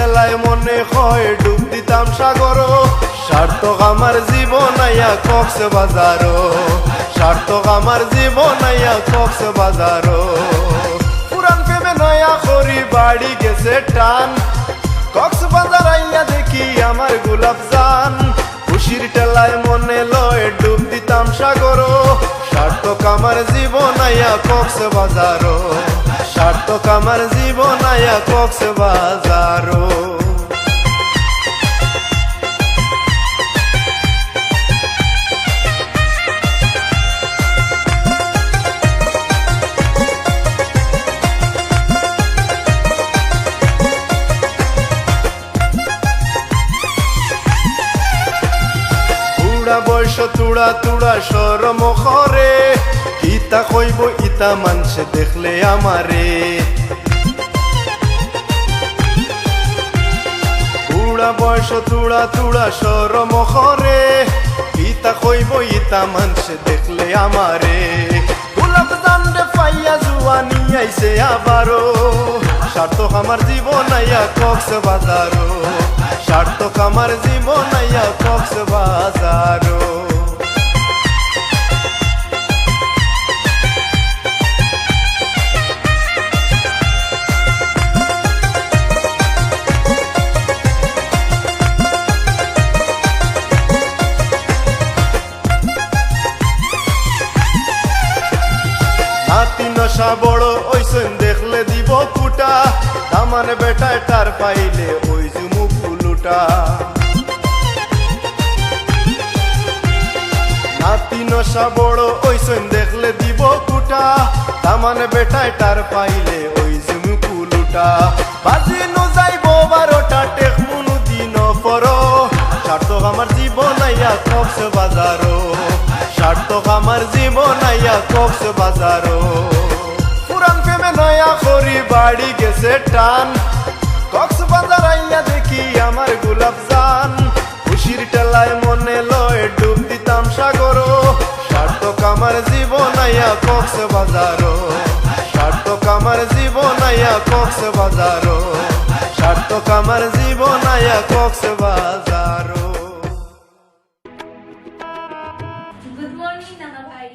ঠেলায় মনে হয় ডুব দিতাম সাগর। সার্থক আমার জীবন আইয়া কক্সবাজার, সার্থক আমার জীবন আইয়া কক্সবাজার। পুরান প্রেমে নয়া করি বাড়ি গেছে টান, কক্সবাজার আইয়া দেখি আমার গোলাপ জান। খুশির ঠেলায় মনে লয় ডুব দিতাম সাগর। সার্থক আমার জীবন আইয়া কক্সবাজার, সার্থক আমার জীবন আইয়া কক্সবাজার। বয়স তুড়া তুড়া সরম করে, ইতা কইব ইতা মানসে দেখলে আমারে। বুড়া বয়স তুড়া তুড়া সরম করে, ইতা কইব ইতা মানসে দেখলে আমারে। গোলাপ জানরে পাইয়া জুয়ানি আইছে আবারো, সার্থক আমার জীবন আইয়া কক্সবাজার, সার্থক আমার জীবন আইয়া কক্সবাজার। হাতি নশা বড় ওইসন দেখলে দিব কুটা, দামান বেটায় তার পাইলে ওই জুমু ফুলুটা। হাতি নশা বড় ওইসন দেখলে দিব কুটা, দামান বেটায় তার পাইলে ওই জুমু ফুলুটা। বাজি নু যাইব 12টা টেক মুনু দিন পর, সার্থক আমার জীবন আইয়া কক্সবাজার, সার্থক আমার জীবন আইয়া কক্সবাজার। পুরান প্রেমে নয়া করি বাড়ি গেছে টান, কক্সবাজার আইয়া দেখি আমার গোলাপ জান। খুশির ঠেলায় মনে লয় ডুব দিতাম সাগর। সার্থক আমার জীবন আইয়া কক্সবাজার, সার্থক আমার জীবন আইয়া কক্সবাজার, সার্থক আমার জীবন আইয়া কক্সবাজার। গুড মর্নিং নানা ভাই।